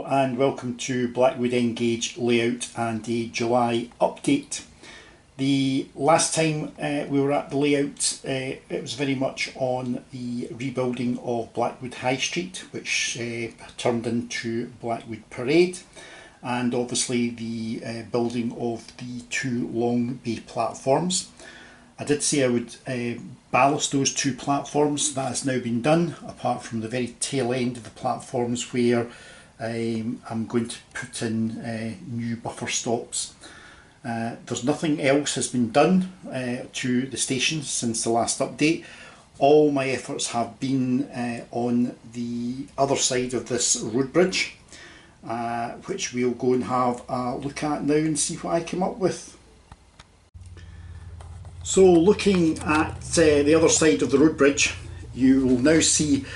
and welcome to Blackwood Engage layout and a July update. The last time we were at the layout, it was very much on the rebuilding of Blackwood High Street, which turned into Blackwood Parade, and obviously the building of the two long bay platforms. I did say I would ballast those two platforms. That has now been done, apart from the very tail end of the platforms where I'm going to put in new buffer stops. There's nothing else has been done to the station since the last update. All my efforts have been on the other side of this road bridge, which we'll go and have a look at now and see what I come up with. So looking at the other side of the road bridge, you will now see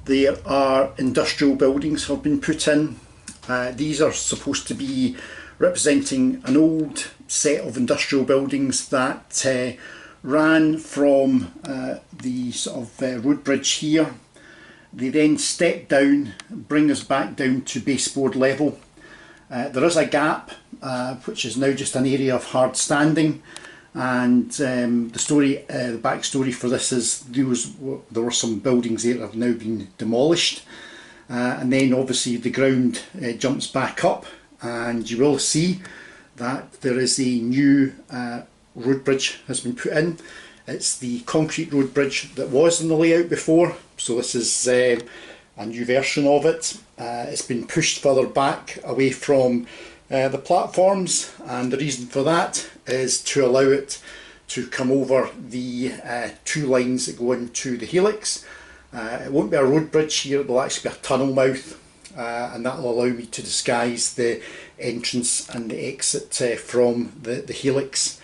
there are industrial buildings have been put in. These are supposed to be representing an old set of industrial buildings that ran from the sort of road bridge here. They then step down, bring us back down to baseboard level. There is a gap which is now just an area of hard standing. And the backstory for this is there were some buildings there that have now been demolished, and then obviously the ground jumps back up, and you will see that there is a new road bridge has been put in. It's the concrete road bridge that was in the layout before, so this is a new version of it. It's been pushed further back away from the platforms, and the reason for that is to allow it to come over the two lines that go into the helix. It won't be a road bridge here, it will actually be a tunnel mouth, and that will allow me to disguise the entrance and the exit from the helix.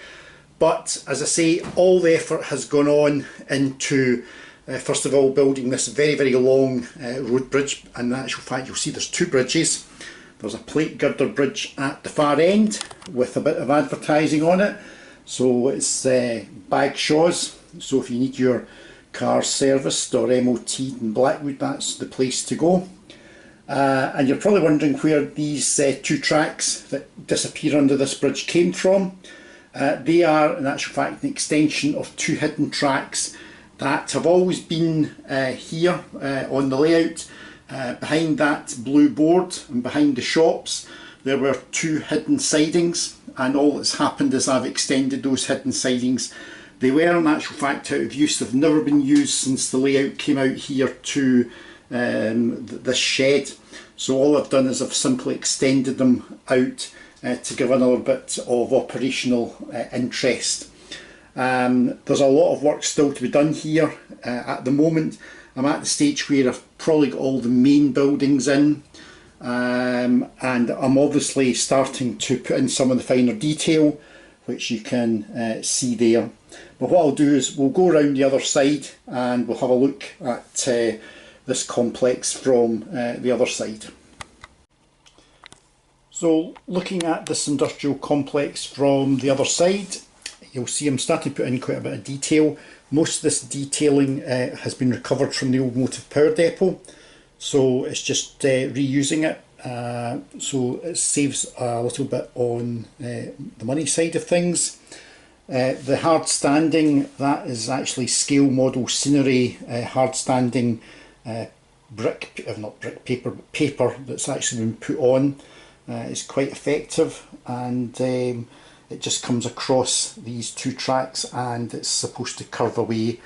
But as I say, all the effort has gone on into first of all building this very long road bridge, and in actual fact you'll see there's two bridges. There's a plate girder bridge at the far end with a bit of advertising on it. So it's Bagshaws. So if you need your car serviced or MOT in Blackwood, that's the place to go. And you're probably wondering where these two tracks that disappear under this bridge came from. They are in actual fact an extension of two hidden tracks that have always been here on the layout. Behind that blue board and behind the shops there were two hidden sidings, and all that's happened is I've extended those hidden sidings. They were in actual fact out of use. They've never been used since the layout came out here to this shed, so all I've done is I've simply extended them out to give another bit of operational interest. There's a lot of work still to be done here. At the moment I'm at the stage where I've probably got all the main buildings in, and I'm obviously starting to put in some of the finer detail, which you can see there. But what I'll do is we'll go around the other side and we'll have a look at this complex from the other side. So looking at this industrial complex from the other side, you'll see I'm starting to put in quite a bit of detail. Most of this detailing has been recovered from the old motive power depot, so it's just reusing it, so it saves a little bit on the money side of things. The hard standing, that is actually scale model scenery hard standing paper that's actually been put on. It's quite effective, and it just comes across these two tracks and it's supposed to curve away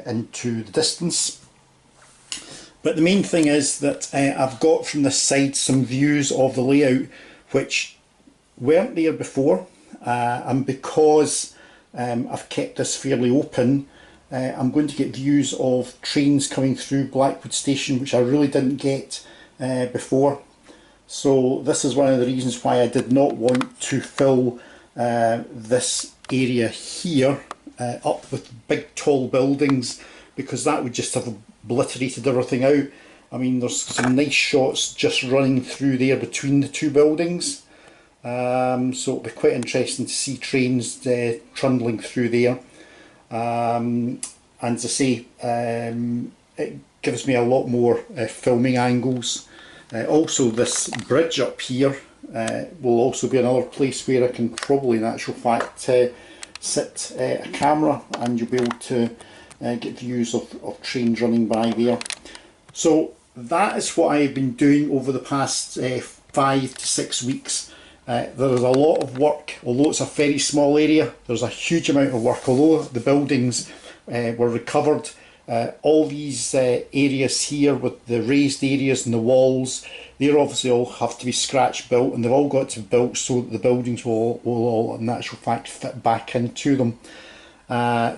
into the distance. But the main thing is that I've got from this side some views of the layout which weren't there before, and because I've kept this fairly open, I'm going to get views of trains coming through Blackwood Station, which I really didn't get before. So this is one of the reasons why I did not want to fill this area here up with big tall buildings, because that would just have obliterated everything out. I mean, there's some nice shots just running through there between the two buildings, so it'll be quite interesting to see trains trundling through there. And as I say, it gives me a lot more filming angles Also, this bridge up here will also be another place where I can probably in actual fact sit a camera, and you'll be able to get views of trains running by there. So that is what I've been doing over the past 5 to 6 weeks. There is a lot of work, although it's a very small area. There's a huge amount of work. Although the buildings were recovered, all these areas here with the raised areas and the walls, they're obviously all have to be scratch built, and they've all got to be built so that the buildings will all in actual fact fit back into them.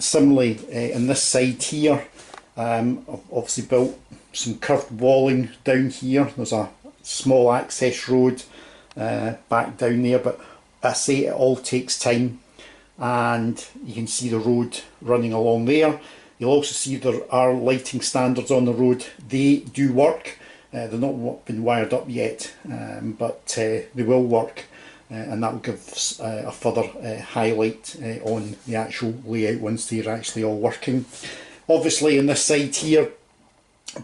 Similarly, in this side here, I've obviously built some curved walling down here. There's a small access road back down there, but I say it all takes time, and you can see the road running along there. You'll also see there are lighting standards on the road. They do work. They're not been wired up yet, but they will work, and that will give a further highlight on the actual layout once they're actually all working. Obviously in this side here,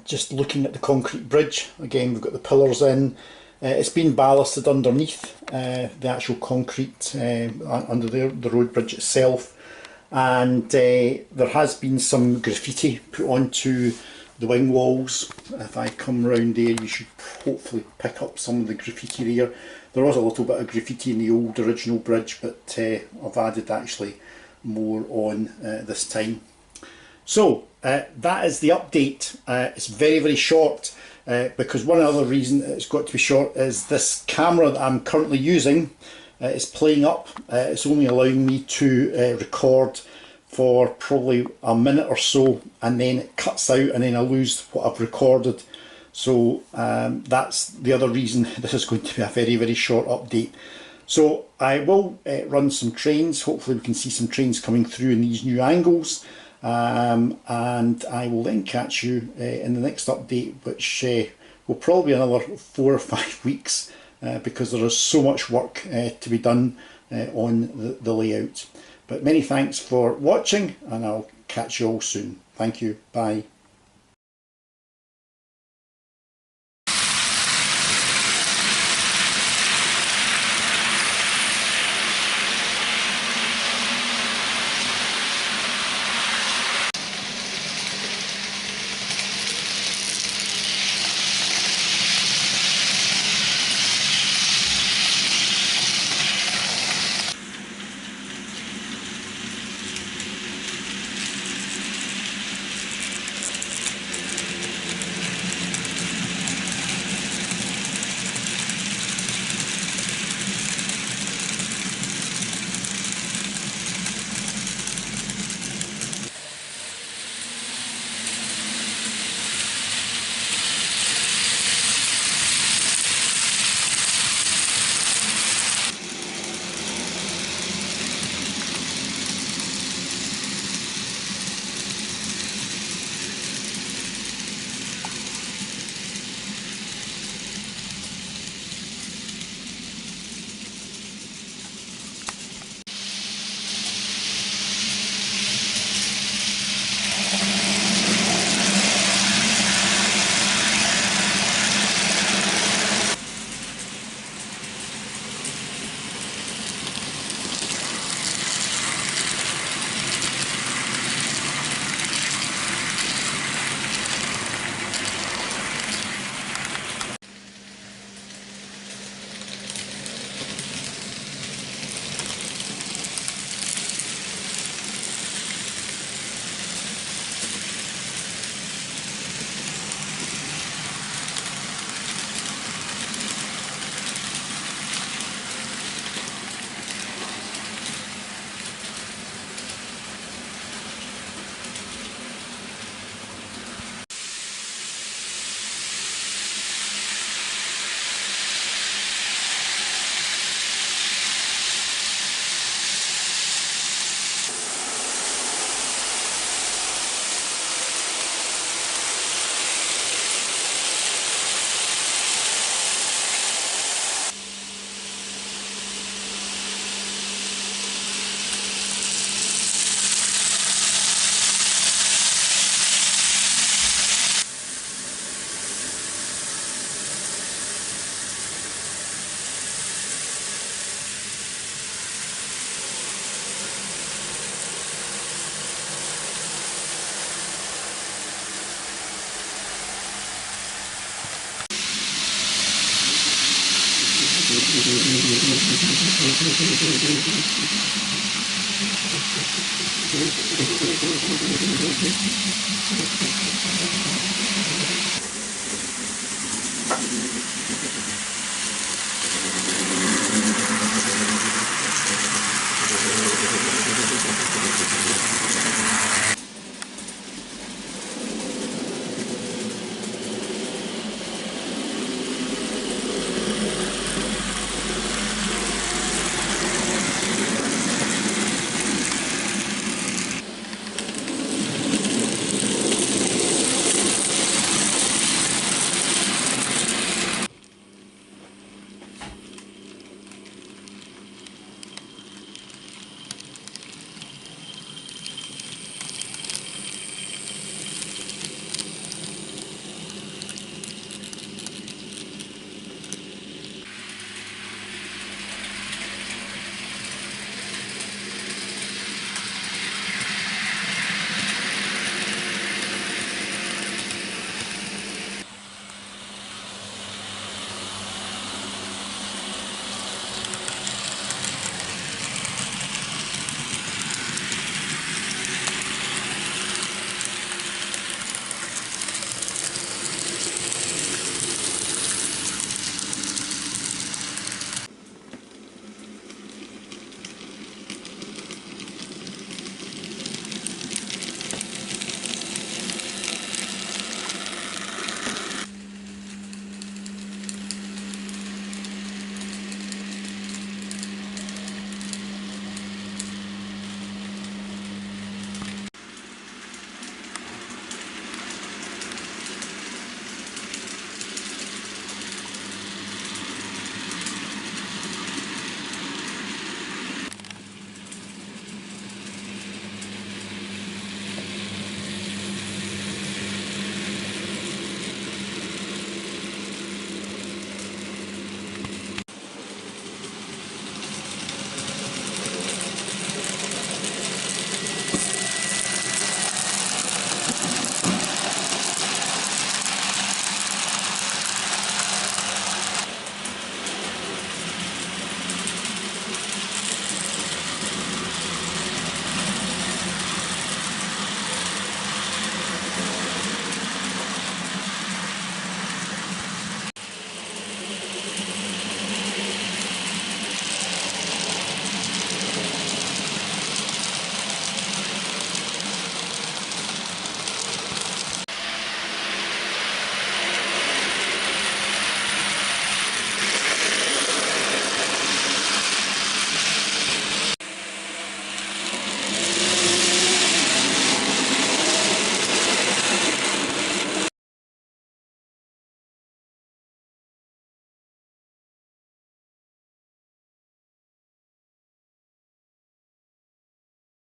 just looking at the concrete bridge, again we've got the pillars in. It's been ballasted underneath the actual concrete under the road bridge itself, and there has been some graffiti put onto the wing walls. If I come round there, you should hopefully pick up some of the graffiti there. There was a little bit of graffiti in the old original bridge, but I've added actually more on this time. So that is the update. It's very short, because one other reason it's got to be short is this camera that I'm currently using is playing up. It's only allowing me to record for probably a minute or so, and then it cuts out and then I lose what I've recorded. So that's the other reason this is going to be a very short update. So I will run some trains. Hopefully we can see some trains coming through in these new angles, and I will then catch you in the next update, which will probably be another 4 or 5 weeks, because there is so much work to be done on the layout. But many thanks for watching, and I'll catch you all soon. Thank you. Bye.